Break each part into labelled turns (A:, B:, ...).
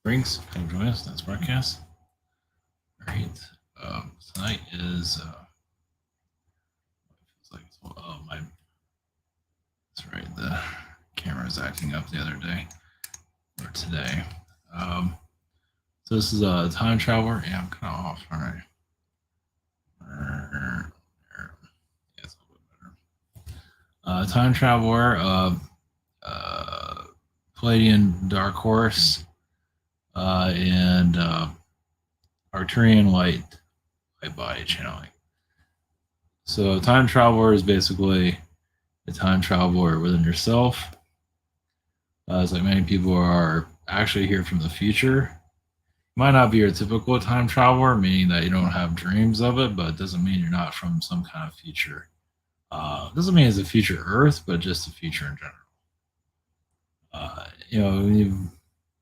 A: Briggs, come join us. That's broadcast. All right. Tonight is feels like my. That's right. The camera was acting up the other day or today. So this is a time traveler. Yeah, I'm kind of off. All right. Yeah, it's a little bit better. Time traveler. Pleiadian dark horse. And Arcturian light body channeling. So time traveler is basically a time traveler within yourself. It's like many people are actually here from the future. Might not be your typical time traveler, meaning that you don't have dreams of it, but it doesn't mean you're not from some kind of future. Doesn't mean it's a future Earth, but just a future in general. When you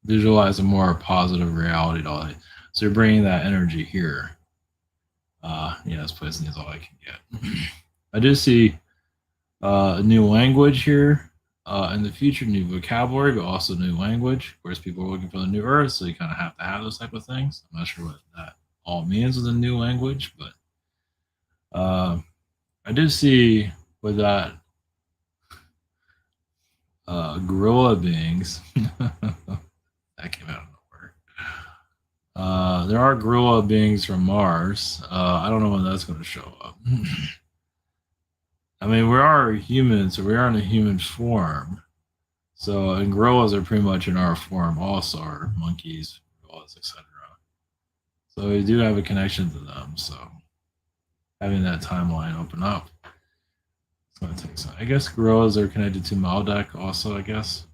A: visualize a more positive reality to life. So you're bringing that energy here. This place needs all I can get. I do see a new language here in the future, new vocabulary, but also new language. Of course, people are looking for the new earth, so you kind of have to have those type of things. I'm not sure what that all means with a new language, but I do see with that gorilla beings. That came out of nowhere. There are gorilla beings from Mars. I don't know when that's going to show up. I mean, we are humans, so we are in a human form. So, and gorillas are pretty much in our form also, or monkeys, gorillas, etc. So we do have a connection to them. So having that timeline open up, it's going to take some. I guess gorillas are connected to Maldek also, I guess.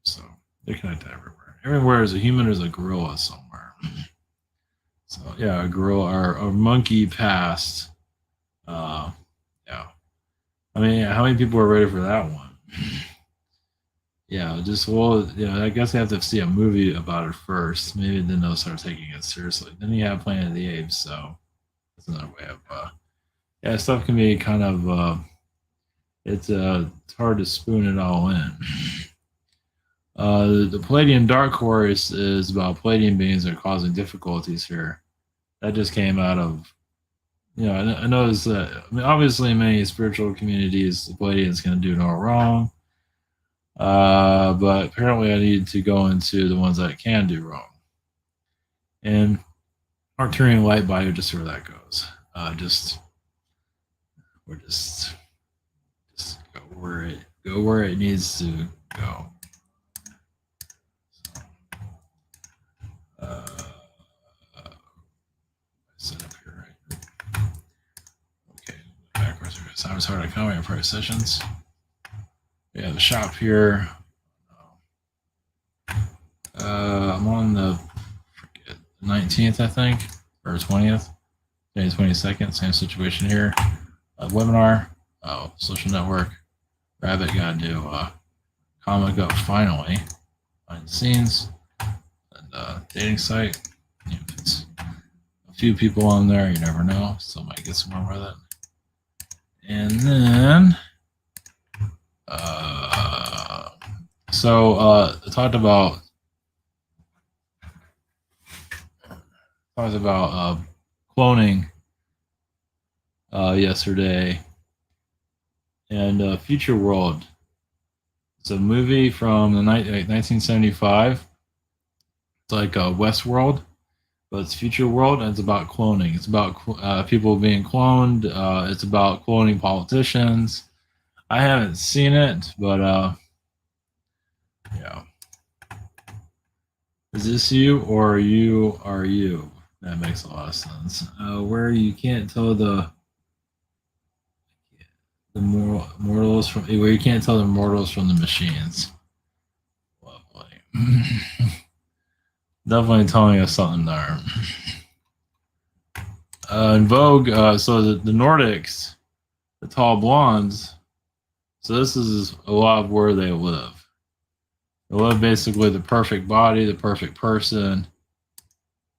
A: So they're connected everywhere. Everywhere is a human, there's a gorilla somewhere. So yeah, a gorilla or a monkey past. Yeah. I mean, how many people are ready for that one? Yeah, I guess I have to see a movie about it first. Maybe then they'll start taking it seriously. Then you have Planet of the Apes, so that's another way of stuff can be kind of it's hard to spoon it all in. The Pleiadian Dark Horse is about Pleiadian beings that are causing difficulties here. That just came out of, I noticed that, obviously in many spiritual communities, the Pleiadians can do no wrong. But apparently I need to go into the ones that can do wrong. And Arcturian light body, just see where that goes. Just go where it needs to go. Set up here, right? Okay, backwards. I was hard to come here for sessions. We have the shop here. I'm on the 19th, I think, or 20th. Day 22nd, same situation here. Webinar, social network. Rabbit got to do comic up finally. Behind the scenes. And dating site. If it's a few people on there, you never know. Still might get somewhere with it. And then, I talked about cloning yesterday, and Future World. It's a movie from the 1975. It's like Westworld, but it's Future World, and it's about cloning. It's about people being cloned. It's about cloning politicians. I haven't seen it, but yeah. Is this you or you are you? That makes a lot of sense. Where you can't tell the mortals from where you can't tell the mortals from the machines. Lovely. Definitely telling us something there. In Vogue, so the Nordics, the tall blondes. So this is a lot of where they live. They live basically the perfect body, the perfect person,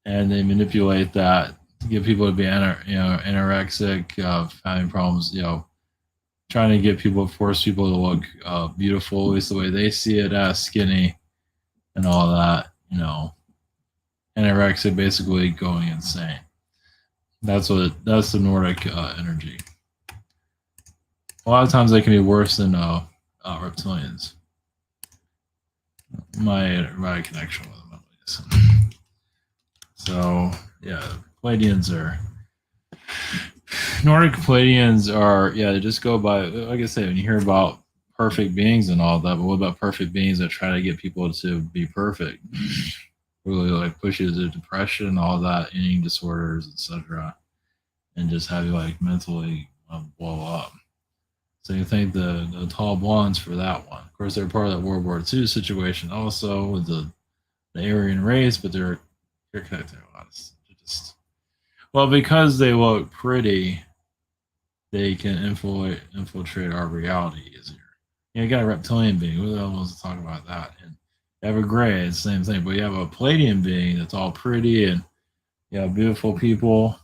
A: and they manipulate that to get people to be anorexic, having problems, trying to get people, force people to look beautiful, at least the way they see it, as skinny, and all that, anorexic, basically going insane. That's the Nordic energy. A lot of times they can be worse than reptilians. My connection with them, at least. So yeah, Pleiadians are Nordic. Pleiadians are they just go by, like I say, when you hear about perfect beings and all that, but what about perfect beings that try to get people to be perfect? Really like pushes to depression and all that, eating disorders, etc., and just have you like mentally blow up. So you think the tall blondes for that one. Of course, they're part of that World War II situation also with the Aryan race, but they're connected a lot. Just well, because they look pretty, they can infiltrate our reality easier. You got a reptilian being. Who the hell wants to talk about that? And you have a gray, it's the same thing. But you have a Pleiadian being that's all pretty and you have beautiful people,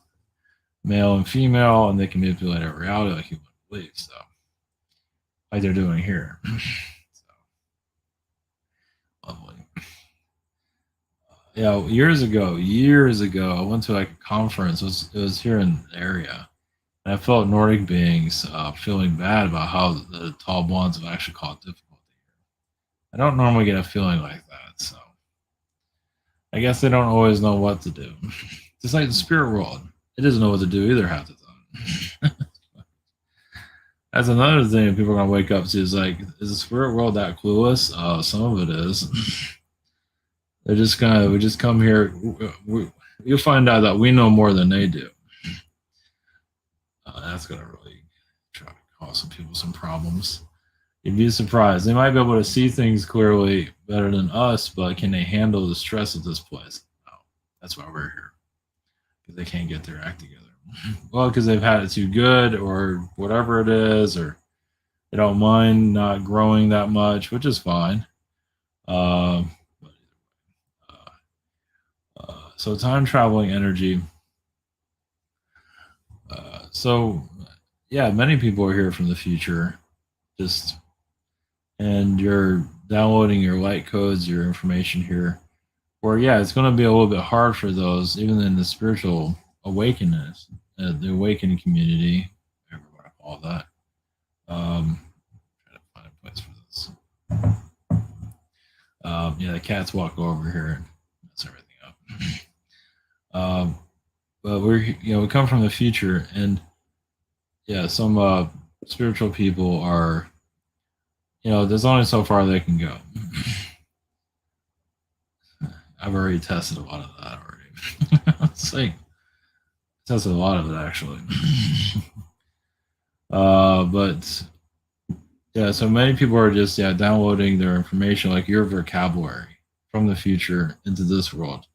A: male and female, and they can manipulate our reality like you wouldn't believe. So, like they're doing here. So, lovely. Yeah, years ago, I went to like a conference. It was here in the area. And I felt Nordic beings feeling bad about how the tall blondes have actually caused difficulty here. I don't normally get a feeling like that, so I guess they don't always know what to do. Just like the spirit world, it doesn't know what to do either half the time. That's another thing people are gonna wake up to is like, is the spirit world that clueless? Some of it is. They're just we just come here. You'll find out that we know more than they do. That's gonna really try to cause some people some problems. You'd be surprised. They might be able to see things clearly better than us, but can they handle the stress of this place? No. That's why we're here. Because they can't get their act together. Well, because they've had it too good or whatever it is, or they don't mind not growing that much, which is fine. So time traveling energy. So yeah, many people are here from the future. And you're downloading your light codes, your information here. Or yeah, it's going to be a little bit hard for those, even in the spiritual awakeness, the awakening community, whatever you want to call that. Try to find a place for this. The cats walk over here and mess everything up. But we come from the future, and yeah, some spiritual people are, there's only so far they can go. I've already tested a lot of that already. It's like tested a lot of it actually. But yeah, so many people are just downloading their information, like your vocabulary from the future into this world.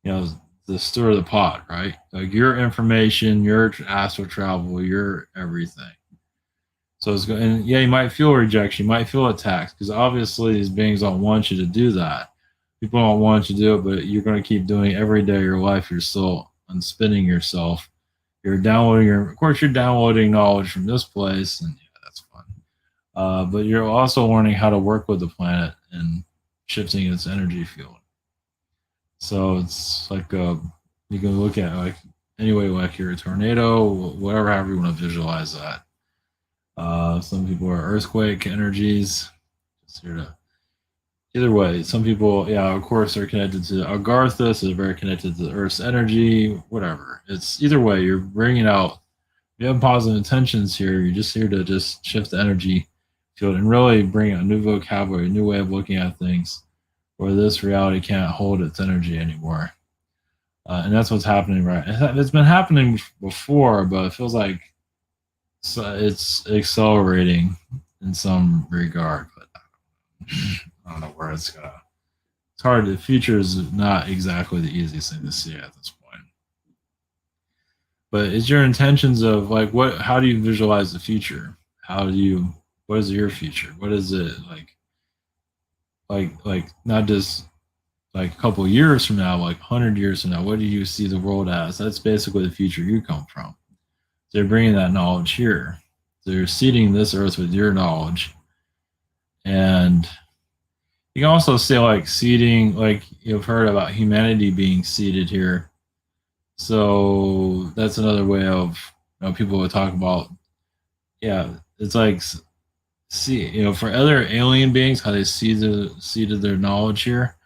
A: The stir of the pot, right? Like your information, your astral travel, your everything. So you might feel rejection, you might feel attacked, because obviously these beings don't want you to do that. People don't want you to do it, but you're going to keep doing it every day of your life. You're still unspinning yourself. You're downloading knowledge from this place, and yeah, that's fun. But you're also learning how to work with the planet and shifting its energy field. So it's like you can look at like anyway, like you're a tornado, whatever, however you want to visualize that. Some people are earthquake energies. Just here to either way, some people, of course, are connected to Agarthus, is very connected to the Earth's energy, whatever. It's either way, you're bringing out, you have positive intentions here, you're just here to just shift the energy field and really bring a new vocabulary, a new way of looking at things, where this reality can't hold its energy anymore. And that's what's happening right. It's been happening before, but it feels like it's accelerating in some regard. But I don't know where it's gonna. It's hard. The future is not exactly the easiest thing to see at this point. But it's your intentions of like what? How do you visualize the future? What is your future? What is it like? Like not just like a couple years from now, like 100 years from now. What do you see the world as? That's basically the future you come from. They're bringing that knowledge here. They're seeding this earth with your knowledge, and You can also say like seeding, like you've heard about humanity being seeded here. So that's another way of, people would talk about. Yeah, it's like see, for other alien beings, how they seeded their knowledge here.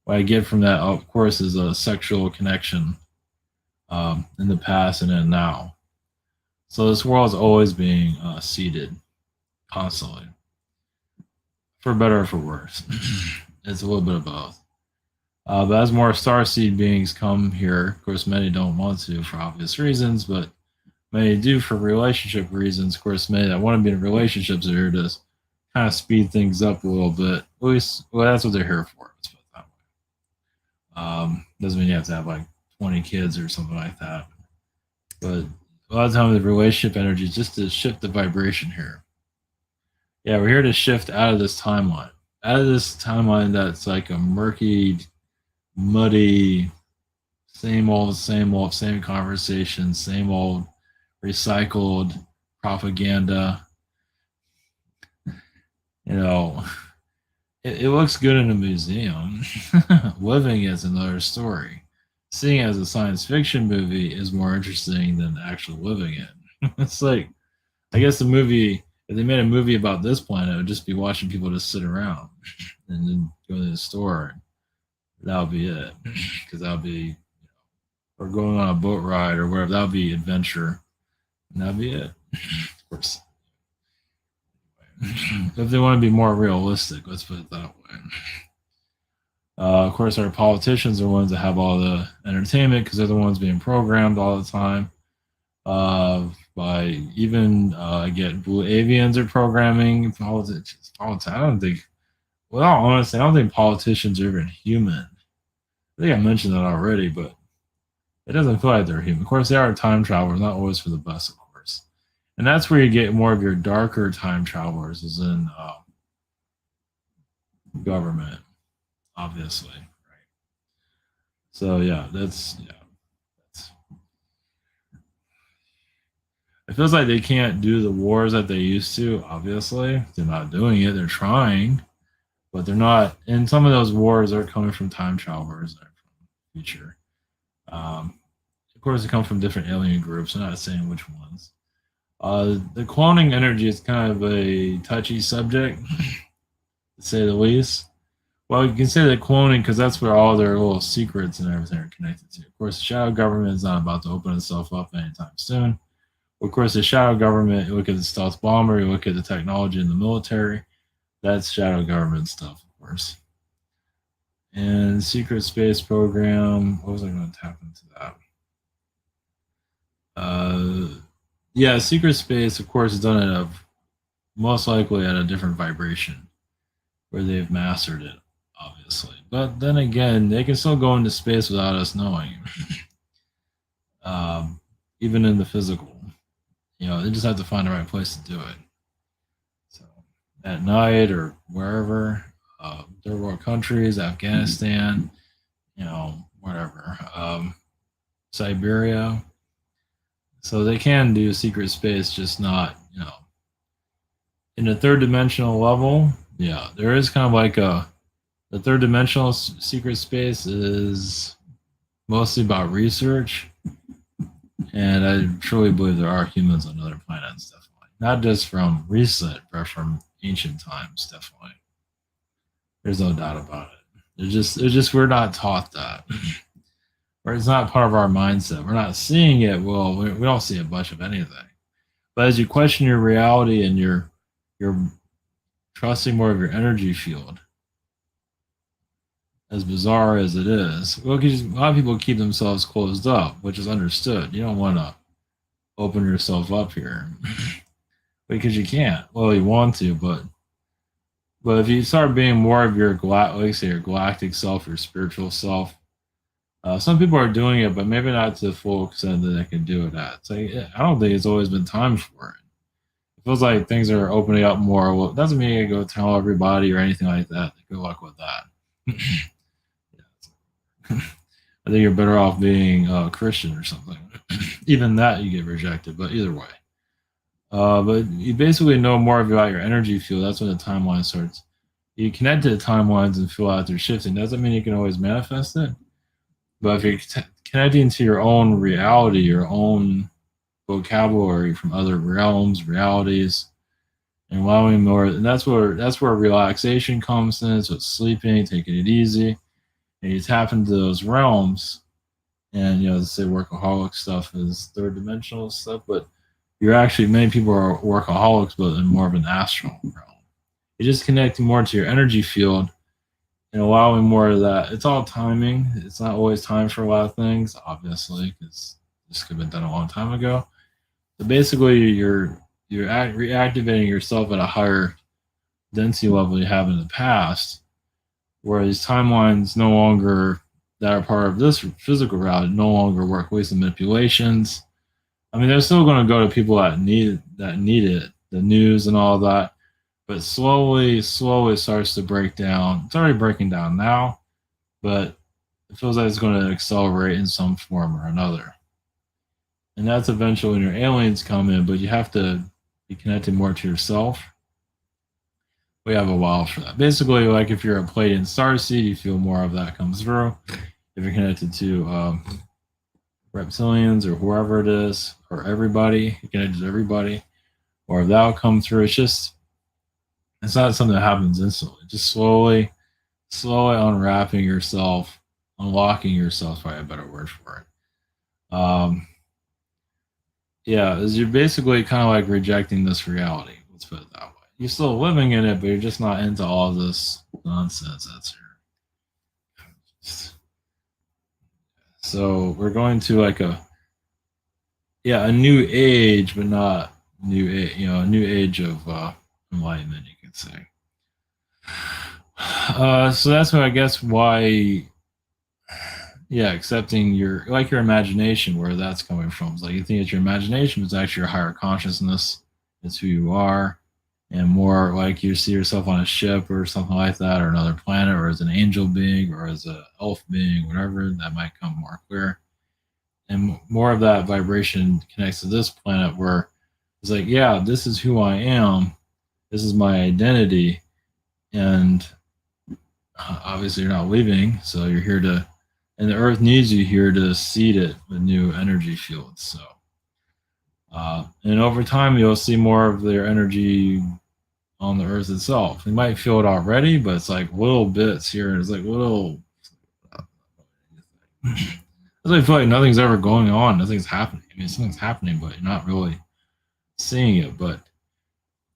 A: What I get from that, of course, is a sexual connection in the past and in now. So this world is always being seeded constantly, for better or for worse. It's a little bit of both. But as more starseed beings come here, of course, many don't want to for obvious reasons, but many do for relationship reasons. Of course, many that want to be in relationships are here to kind of speed things up a little bit. At least, well, that's what they're here for. Let's put it that way. Doesn't mean you have to have like 20 kids or something like that. But a lot of times, the relationship energy is just to shift the vibration here. Yeah, we're here to shift out of this timeline. Out of this timeline that's like a murky, muddy, same old, same conversation, same old recycled propaganda. It looks good in a museum. Living is another story. Seeing it as a science fiction movie is more interesting than actually living it. It's like, I guess if they made a movie about this planet, it would just be watching people just sit around and then go to the store. That would be it. Because that would be, or going on a boat ride or whatever, that would be adventure. And that would be it. Of course. If they want to be more realistic, let's put it that way. Of course, our politicians are ones that have all the entertainment because they're the ones being programmed all the time. By even get Pleiadians are programming politics. I don't think. Well, honestly, I don't think politicians are even human. I think I mentioned that already, but it doesn't feel like they're human. Of course, they are time travelers, not always for the best, of course. And that's where you get more of your darker time travelers, is in government, obviously, right? So that's. It feels like they can't do the wars that they used to. Obviously, they're not doing it. They're trying, but they're not. And some of those wars are coming from time travelers, they're from the future. Of course, they come from different alien groups. I'm not saying which ones. The cloning energy is kind of a touchy subject, to say the least. Well, you can say that cloning because that's where all their little secrets and everything are connected to. Of course, the shadow government is not about to open itself up anytime soon. Of course, the shadow government, you look at the stealth bomber, you look at the technology in the military, that's shadow government stuff, of course. And secret space program, what was I going to tap into that? Secret space, of course, is done most likely at a different vibration where they've mastered it, obviously. But then again, they can still go into space without us knowing, even in the physical. They just have to find the right place to do it. So at night or wherever, third world countries, Afghanistan, whatever, Siberia. So they can do secret space, just not, in the third dimensional level. Yeah, there is kind of like the third dimensional secret space is mostly about research. And I truly believe there are humans on other planets, definitely. Not just from recent, but from ancient times, definitely. There's no doubt about it. It's just we're not taught that. Or it's not part of our mindset. We're not seeing it. Well, we don't see a bunch of anything. But as you question your reality and you're trusting more of your energy field, as bizarre as it is, well, because a lot of people keep themselves closed up, which is understood. You don't want to open yourself up here because you can't. Well, you want to, but if you start being more of your your galactic self, your spiritual self, some people are doing it, but maybe not to the full extent that they can do it at. So I don't think it's always been time for it. It feels like things are opening up more. Well, it doesn't mean you go tell everybody or anything like that. Good luck with that. I think you're better off being a Christian or something. Even that you get rejected, but either way. But you basically know more about your energy field. That's when the timeline starts you connect to the timelines and feel out they're shifting. Doesn't mean you can always manifest it, but if you're connecting to your own reality, your own vocabulary from other realms, realities, and allowing more, and that's where relaxation comes in. So it's sleeping, taking it easy, and you tap into those realms. And they say workaholic stuff is third dimensional stuff, but you're actually many people are workaholics, but in more of an astral realm. You're just connecting more to your energy field and allowing more of that. It's all timing. It's not always time for a lot of things, obviously, because this could have been done a long time ago. So basically, you're reactivating yourself at a higher density level you have in the past, where these timelines no longer that are part of this physical reality no longer work. Ways of manipulations. I mean, they're still going to go to people that need it, the news and all that, but slowly it starts to break down. It's already breaking down now, but it feels like it's going to accelerate in some form or another. And that's eventually when your aliens come in, but you have to be connected more to yourself. We have a while for that. Basically, like if you're a Pleiadian starseed, you feel more of that comes through. If you're connected to reptilians or whoever it is, or everybody, you're connected to everybody, or if that'll come through. It's not something that happens instantly. Just slowly unwrapping yourself, unlocking yourself, probably a better word for it. Yeah, is you're basically kind of like rejecting this reality. Let's put it that way. You're still living in it, but you're just not into all this nonsense that's here. So we're going to like a new age, but not new age. A new age of enlightenment, you could say. So that's what I guess why. Yeah, accepting your imagination, where that's coming from. It's like you think it's your imagination, but it's actually your higher consciousness. It's who you are, and more like you see yourself on a ship or something like that, or another planet, or as an angel being, or as an elf being, whatever. That might come more clear, and more of that vibration connects to this planet, where it's like, yeah, this is who I am, this is my identity, and obviously you're not leaving, so you're here to. And the Earth needs you here to seed it with new energy fields. So, and over time, you'll see more of their energy on the Earth itself. You might feel it already, but it's like little bits here, and it's like little. I feel like nothing's ever going on. Nothing's happening. I mean, something's happening, but you're not really seeing it. But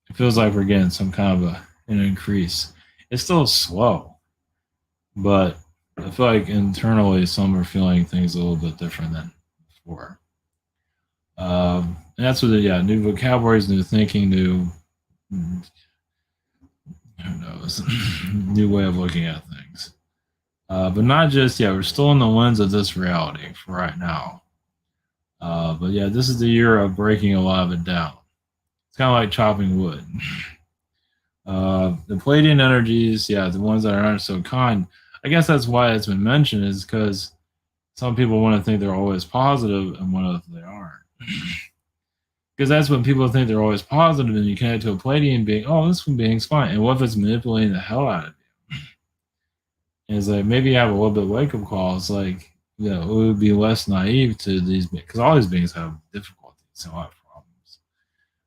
A: it feels like we're getting some kind of an increase. It's still slow, but I feel like internally some are feeling things a little bit different than before. And that's what new vocabularies, new thinking, new who knows, new way of looking at things. But not just, we're still in the lens of this reality for right now. But this is the year of breaking a lot of it down. It's kind of like chopping wood. The Pleiadian energies, the ones that aren't so kind, I guess that's why it's been mentioned, is because some people want to think they're always positive, and what if they aren't? Because that's when people think they're always positive, and you connect to a Pleiadian being, oh, this being's fine. And what if it's manipulating the hell out of you? And it's like, maybe you have a little bit of wake-up call. It's like, it would be less naive to these beings, because all these beings have difficulties and a lot of problems.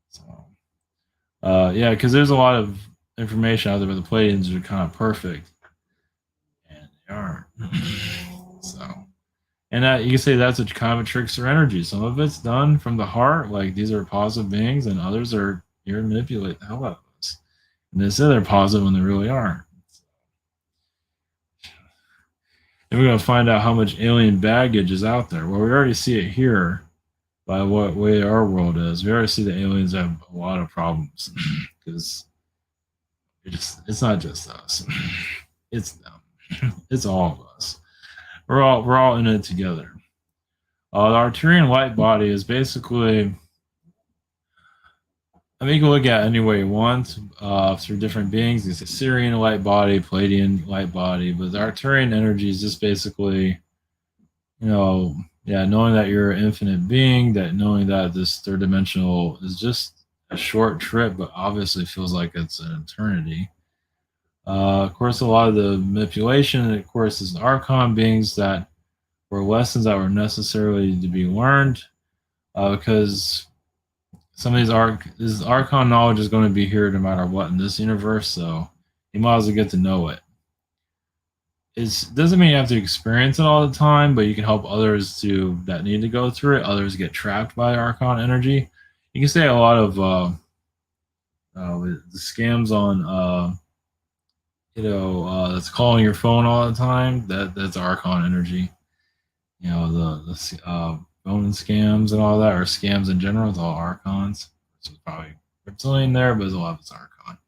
A: So, because there's a lot of information out there where the Pleiadians are kind of perfect. Aren't. So, and that you can say that's a kind of a trickster energy. Some of it's done from the heart, like these are positive beings, and others are here to manipulate the hell out of us. And they say they're positive when they really aren't. And we're going to find out how much alien baggage is out there. Well, we already see it here by what way our world is. We already see the aliens have a lot of problems because it's not just us; it's them. It's all of us. We're all in it together. The Arcturian light body is basically, I mean, you can look at it any way you want through different beings. It's a Syrian light body, Pleiadian light body, but the Arcturian energy is just basically, knowing that you're an infinite being, that knowing that this third dimensional is just a short trip, but obviously feels like it's an eternity. Of course, a lot of the manipulation, of course, is Archon beings that were lessons that were necessarily to be learned, because some of this Archon knowledge is going to be here no matter what in this universe, so you might as well get to know it. It doesn't mean you have to experience it all the time, but you can help others that need to go through it. Others get trapped by Archon energy. You can say a lot of the scams on that's calling your phone all the time. That's Archon energy. You know, the phone scams and all that, or scams in general. It's all Archons. So it's probably reptilian there, but there's a lot of it's Archon.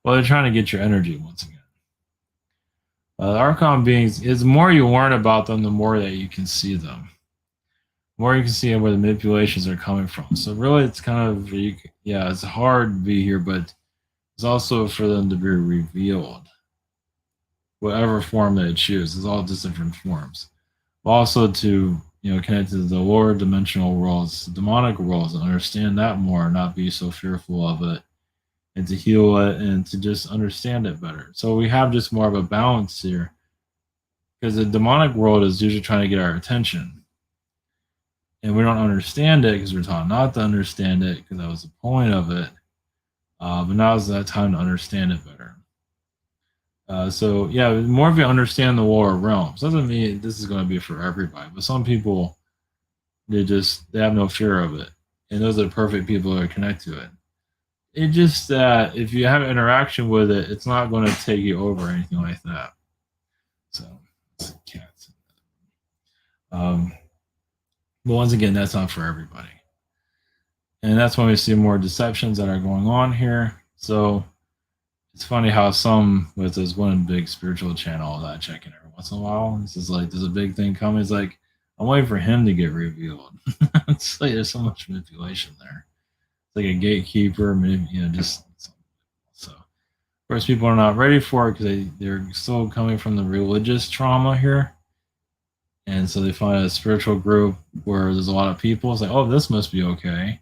A: Well, they're trying to get your energy once again. The Archon beings, is the more you learn about them, the more that you can see them. The more you can see where the manipulations are coming from. So really, it's kind of, it's hard to be here, but it's also for them to be revealed. Whatever form they choose, it's all just different forms. Also to, connect to the lower dimensional worlds, the demonic worlds, and understand that more, not be so fearful of it, and to heal it and to just understand it better. So we have just more of a balance here, because the demonic world is usually trying to get our attention, and we don't understand it because we're taught not to understand it, because that was the point of it. But now is that time to understand it better. So yeah, more if you understand the lower realms, doesn't mean this is going to be for everybody, but some people, they have no fear of it, and those are the perfect people that connect to it. It's just that if you have an interaction with it, it's not going to take you over or anything like that. So, cats. But once again, that's not for everybody, and that's when we see more deceptions that are going on here. So it's funny how some, with this one big spiritual channel that I check in every once in a while, it's just like there's a big thing coming. It's like I'm waiting for him to get revealed. It's like there's so much manipulation there. Like a gatekeeper, just so. Of course, people are not ready for it because they're still coming from the religious trauma here, and so they find a spiritual group where there's a lot of people. It's like, oh, this must be okay.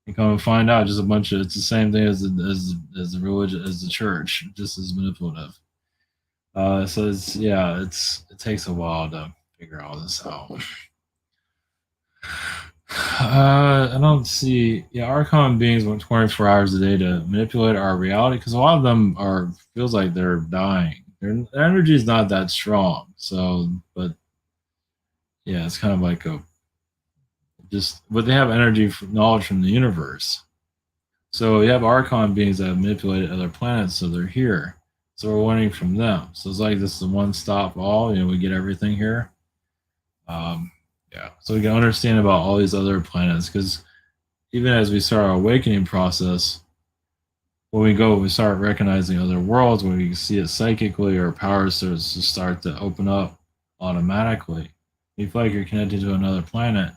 A: And come and find out, just a bunch of, it's the same thing as the religion, as the church, just as manipulative. So it takes a while to figure all this out. I don't see. Yeah, Archon beings want 24 hours a day to manipulate our reality, because a lot of them feels like they're dying. Their energy is not that strong. So, but yeah, it's kind of like but they have energy knowledge from the universe. So you have Archon beings that have manipulated other planets, so they're here. So we're learning from them. So it's like this is a one-stop all. We get everything here. So we can understand about all these other planets, because even as we start our awakening process, when we start recognizing other worlds, when we see it psychically, our power starts to start to open up automatically. You feel like you're connected to another planet.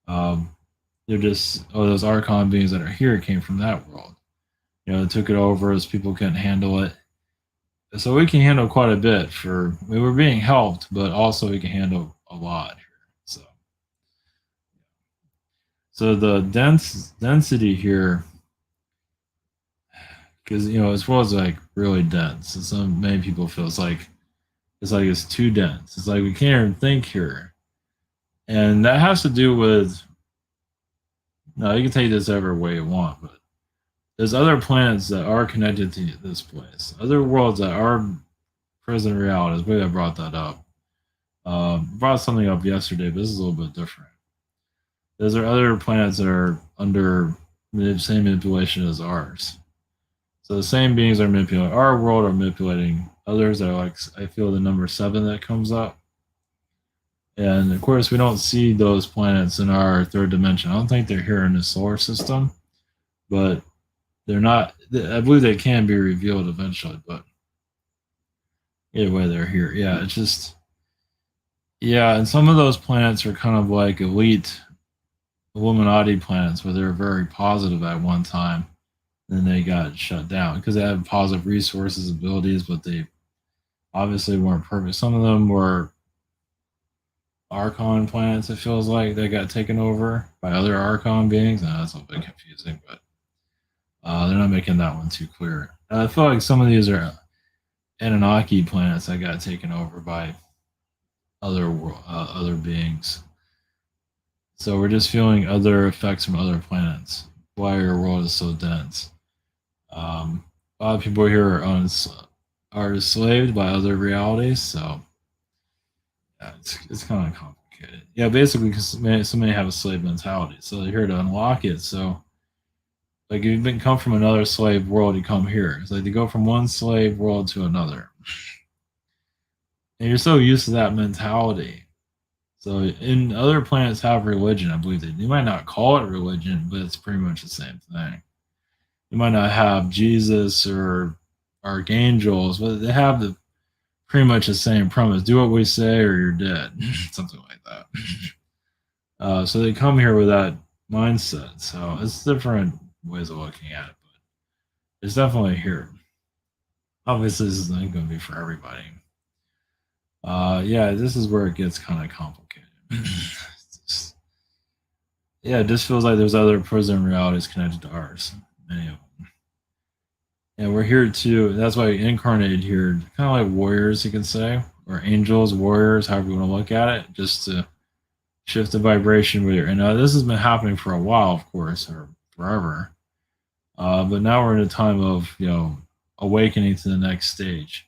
A: They're just, those Archon beings that are here came from that world. They took it over as people couldn't handle it. So we can handle quite a bit we were being helped, but also we can handle a lot. So the density here, because this world's like really dense, and many people feel it's like it's too dense. It's like we can't even think here, and that has to do with. No, you can take this every way you want, but there's other planets that are connected to this place, other worlds that are present realities. Maybe I brought that up. Brought something up yesterday, but this is a little bit different. Those are other planets that are under the same manipulation as ours. So the same beings are manipulating our world, are manipulating others. That are like, I feel the number 7 that comes up. And of course, we don't see those planets in our third dimension. I don't think they're here in the solar system, but they're not. I believe they can be revealed eventually, but either way, they're here. Yeah, it's just, and some of those planets are kind of like elite Illuminati planets, where they're very positive at one time, and then they got shut down because they had positive resources, abilities, but they obviously weren't perfect. Some of them were Archon planets, it feels like, they got taken over by other Archon beings. Now, that's a bit confusing, but they're not making that one too clear. I feel like some of these are Anunnaki planets that got taken over by other beings. So we're just feeling other effects from other planets. Why our world is so dense. A lot of people here are enslaved by other realities. So yeah, it's kind of complicated. Yeah, basically because so many have a slave mentality, so they're here to unlock it. So like if you've been come from another slave world, you come here. It's like you go from one slave world to another, and you're so used to that mentality. So in other planets have religion, I believe they might not call it religion, but it's pretty much the same thing. You might not have Jesus or archangels, but they have the pretty much the same premise: do what we say or you're dead, something like that. So they come here with that mindset. So it's different ways of looking at it, but it's definitely here. Obviously, this isn't going to be for everybody. Yeah, this is where it gets kind of complicated. Yeah, it just feels like there's other prison realities connected to ours. Many of them. And we're here too. That's why we incarnated here, kind of like warriors, you can say, or angels, warriors, however you want to look at it, just to shift the vibration with it. And this has been happening for a while, of course, or forever. But now we're in a time of awakening to the next stage,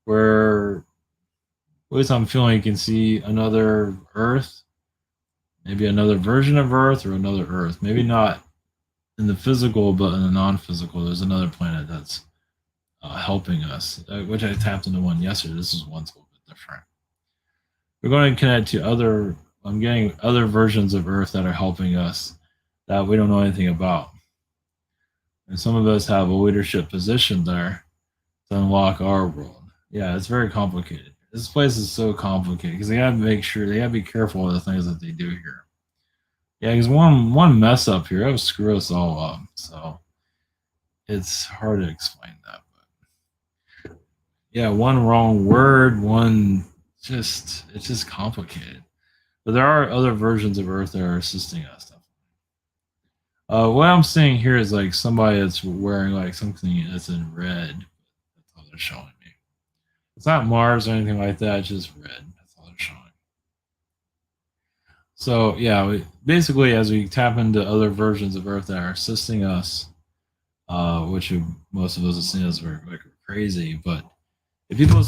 A: where at least I'm feeling you can see another Earth, maybe another version of Earth or another Earth. Maybe not in the physical, but in the non-physical. There's another planet that's helping us, which I tapped into one yesterday. This is one's a little bit different. We're going to connect to other. I'm getting other versions of Earth that are helping us that we don't know anything about. And some of us have a leadership position there to unlock our world. Yeah, it's very complicated. This place is so complicated because they got to make sure they got to be careful of the things that they do here. Yeah, because one mess up here, that would screw us all up. So it's hard to explain that. But yeah, one wrong word, it's just complicated. But there are other versions of Earth that are assisting us. What I'm seeing here is like somebody that's wearing like something that's in red. That's all they're showing me. It's not Mars or anything like that. It's just red. That's all they're showing. So yeah, basically as we tap into other versions of Earth that are assisting us, which most of us have seen as like crazy, but if people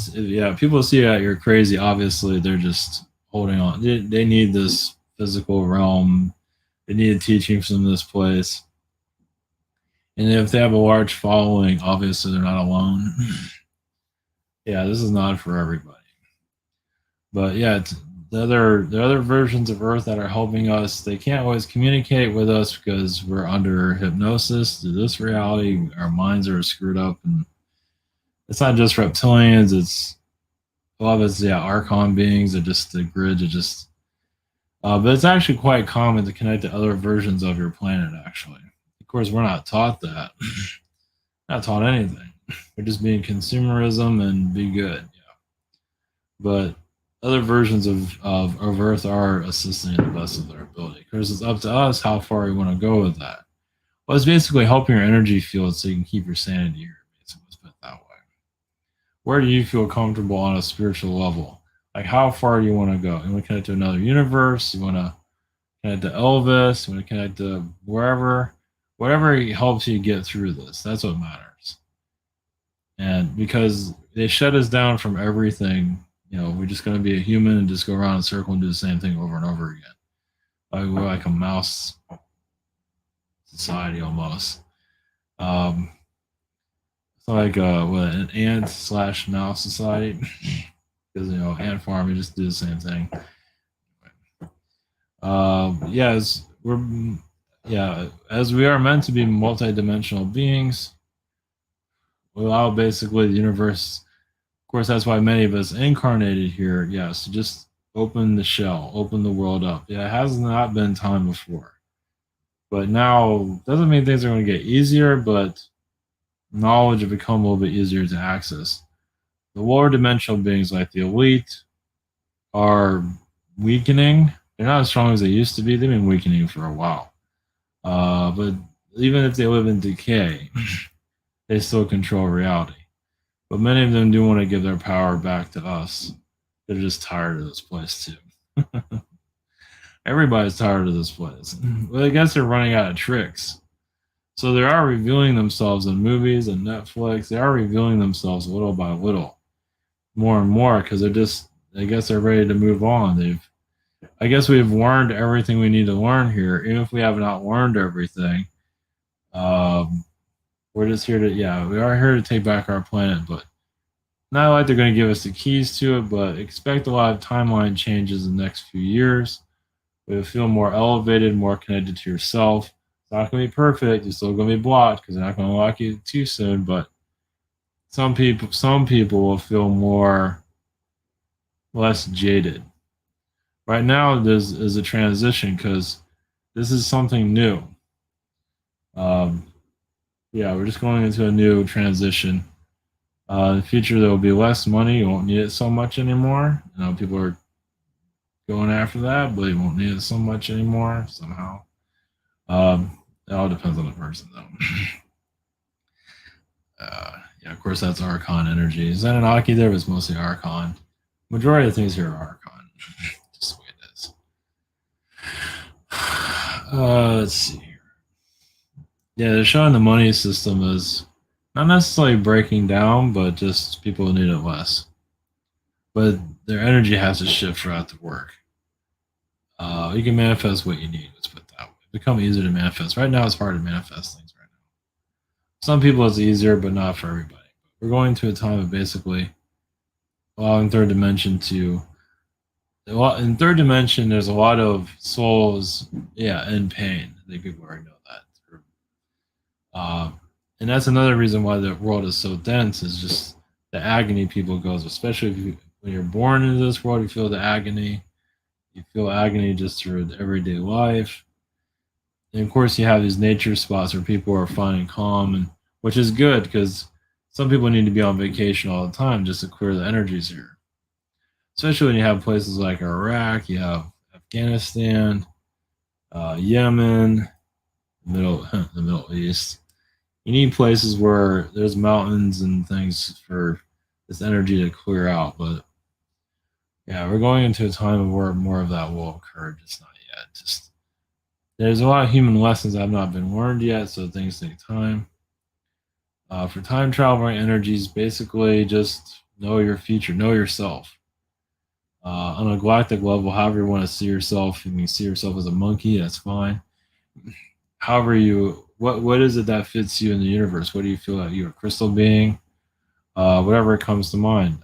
A: see that you're crazy, obviously they're just holding on. They need this physical realm. They need a teaching from this place. And if they have a large following, obviously they're not alone. Yeah, this is not for everybody. But yeah, the other versions of Earth that are helping us, they can't always communicate with us because we're under hypnosis to this reality. Our minds are screwed up, and it's not just reptilians. It's a lot of it's Archon beings. Or just the grids. Are just, but it's actually quite common to connect to other versions of your planet. Actually, of course, we're not taught that. Not taught anything. We're just being consumerism and be good. Yeah, but other versions of Earth are assisting to the best of their ability. Of course, it's up to us how far we want to go with that. Well, it's basically helping your energy field so you can keep your sanity here. Basically, let's put it that way. Where do you feel comfortable on a spiritual level? Like, how far do you want to go? You want to connect to another universe? You want to connect to Elvis? You want to connect to wherever? Whatever helps you get through this. That's what matters. And because they shut us down from everything, we're just going to be a human and just go around in a circle and do the same thing over and over again. We're like a mouse society almost. It's like an ant/mouse society. Because ant farm, we just do the same thing. As we are meant to be multidimensional beings, we allow basically the universe. Of course, that's why many of us incarnated here. Yes, to just open the shell, open the world up. Yeah, it has not been time before, but now doesn't mean things are going to get easier, but knowledge will become a little bit easier to access. The lower dimensional beings, like the elite, are weakening. They're not as strong as they used to be. They've been weakening for a while. But even if they live in decay, they still control reality. But many of them do want to give their power back to us. They're just tired of this place too. Everybody's tired of this place. Well, I guess they're running out of tricks. So they are revealing themselves in movies and Netflix. They are revealing themselves little by little, more and more, because they're just. I guess they're ready to move on. I guess we've learned everything we need to learn here. Even if we have not learned everything, um, we're just here to. Yeah, we are here to take back our planet, but not like they're going to give us the keys to it. But expect a lot of timeline changes in the next few years. You'll feel more elevated, more connected to yourself. It's not going to be perfect. You're still going to be blocked because they're not going to lock you too soon. But some people will feel less jaded. Right now, there's a transition because this is something new. Um, yeah, we're just going into a new transition. In the future, there will be less money. You won't need it so much anymore. People are going after that, but you won't need it so much anymore somehow. It all depends on the person, though. Yeah, of course, that's Archon energy. Anunnaki there was mostly Archon. Majority of things here are Archon. Just the way it is. Let's see here. Yeah, they're showing the money system is not necessarily breaking down, but just people need it less. But their energy has to shift for that to work. You can manifest what you need. Let's put it that way. Become easier to manifest. Right now, it's hard to manifest things right now. Some people it's easier, but not for everybody. We're going to a time of basically allowing third dimension to. In third dimension, there's a lot of souls, in pain. I think people already know that. And that's another reason why the world is so dense. Is just the agony people go through. Especially when you're born into this world, you feel the agony. You feel agony just through everyday life. And of course, you have these nature spots where people are finding calm, and which is good because some people need to be on vacation all the time just to clear the energies here. Especially when you have places like Iraq, you have Afghanistan, Yemen, the Middle East. You need places where there's mountains and things for this energy to clear out. But yeah, we're going into a time where more of that will occur, just not yet. Just there's a lot of human lessons that have not been learned yet, so things take time. For time traveling energies, basically just know your future, know yourself. On a galactic level, however you want to see yourself, you can see yourself as a monkey, that's fine. However what is it that fits you in the universe? What do you feel like you're a crystal being? Whatever comes to mind.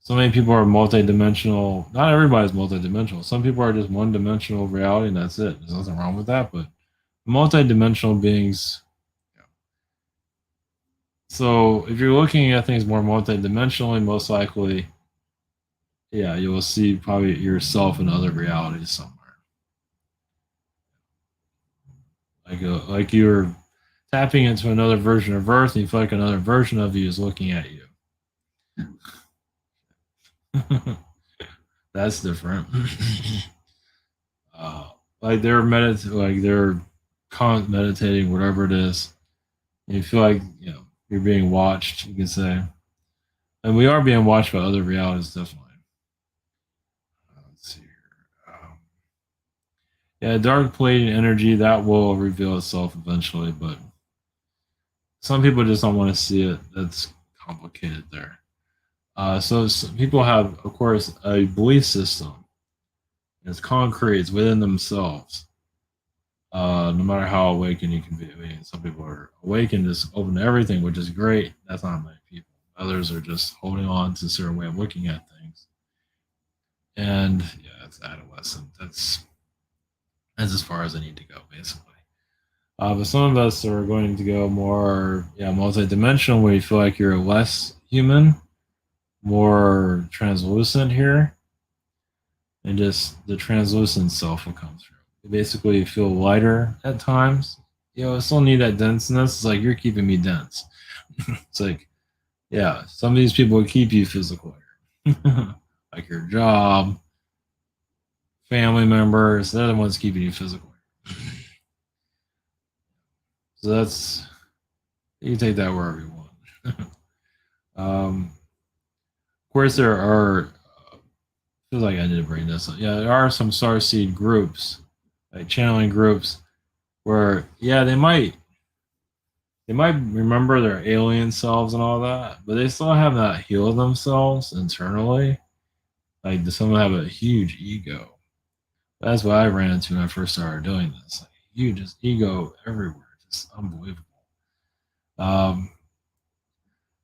A: So many people are multidimensional. Not everybody's multidimensional. Some people are just one-dimensional reality, and that's it. There's nothing wrong with that. But multidimensional beings. So if you're looking at things more multidimensionally, most likely, you will see probably yourself in other realities somewhere. Like you're tapping into another version of Earth, and you feel like another version of you is looking at you. That's different. Like they're meditating, whatever it is. And you feel like you're being watched. You can say, and we are being watched by other realities, definitely. Let's see here. Dark Pleiadian energy that will reveal itself eventually, but some people just don't want to see it. That's complicated there. So people have, of course, a belief system. It's concrete. It's within themselves. No matter how awakened you can be. I mean, some people are awakened, just open to everything, which is great. That's not many people. Others are just holding on to a certain way of looking at things. And it's adolescent. That's as far as I need to go, basically. But some of us are going to go more, multidimensional, where you feel like you're less human, more translucent here, and just the translucent self will come through. Basically, you feel lighter at times. I still need that denseness. It's like you're keeping me dense. It's like, some of these people will keep you physical here, like your job, family members. They're the ones keeping you physical. So you can take that wherever you want. Of course, there are. Feels like I need to bring this up. Yeah, there are some starseed groups, like channeling groups, where yeah, they might remember their alien selves and all that, but they still have not healed themselves internally. Like some of them have a huge ego. That's what I ran into when I first started doing this. Like huge just ego everywhere, just unbelievable. Um,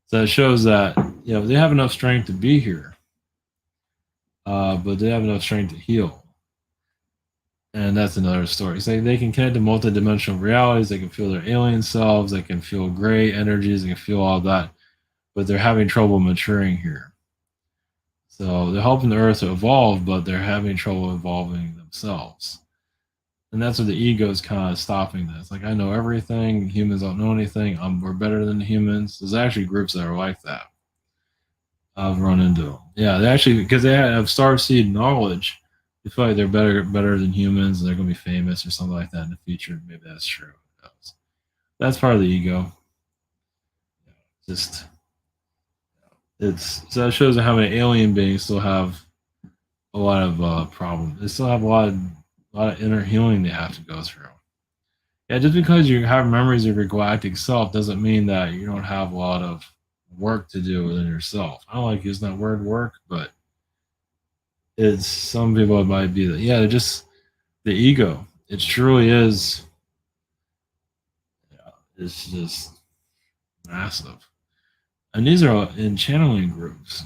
A: so it shows that they have enough strength to be here, but they have enough strength to heal. And that's another story. It's like they can connect to multidimensional realities. They can feel their alien selves. They can feel gray energies. They can feel all that, but they're having trouble maturing here. So they're helping the Earth to evolve, but they're having trouble evolving themselves. And that's where the ego is kind of stopping this. Like I know everything. Humans don't know anything. We're better than humans. There's actually groups that are like that. I've run into them. Yeah, they actually because they have starseed knowledge. They feel like they're better than humans, and they're going to be famous or something like that in the future. Maybe that's true. Who knows? That's part of the ego. Just it's so it shows how many alien beings still have a lot of problems. They still have a lot of inner healing they have to go through. Yeah, just because you have memories of your galactic self doesn't mean that you don't have a lot of work to do within yourself. I don't like using that word work, but it's some people it might be that yeah, just the ego. It truly is. Yeah, it's just massive. And these are in channeling groups.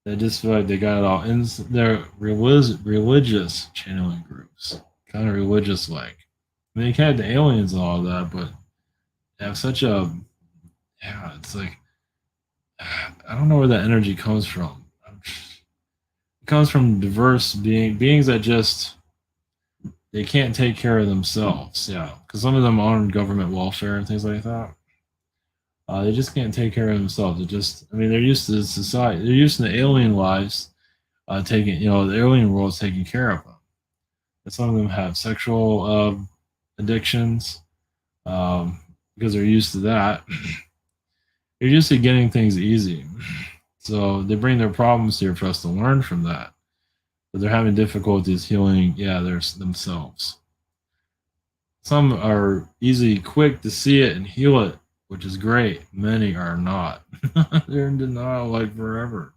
A: They just feel like they got it all. And they're religious channeling groups, kind of religious like. I mean, you can have the aliens and all that, but they have such a yeah. It's like I don't know where that energy comes from. It comes from diverse beings that just they can't take care of themselves. Yeah, because some of them are on government welfare and things like that. They just can't take care of themselves. It just, I mean, they're used to society. They're used to the alien lives, taking, the alien world is taking care of them. And some of them have sexual addictions because they're used to that. They're used to getting things easy. So they bring their problems here for us to learn from that. But they're having difficulties healing, yeah, themselves. Some are easy, quick to see it and heal it, which is great. Many are not. They're in denial like forever.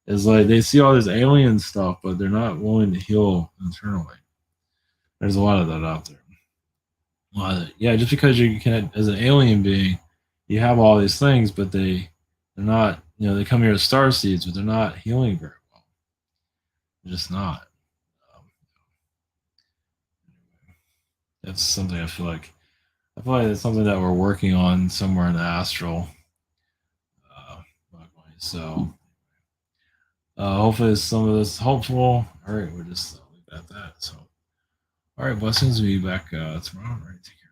A: It's like they see all this alien stuff, but they're not willing to heal internally. There's a lot of that out there. Yeah, just because you can, as an alien being, you have all these things, but they're not. They come here as star seeds, but they're not healing very well. They're just not. Um, that's something I feel like. I feel like it's something that we're working on somewhere in the astral. Uh, so hopefully some of this helpful. All right, we'll just leave it at that. So all right, blessings. We'll be back tomorrow. All right, take care.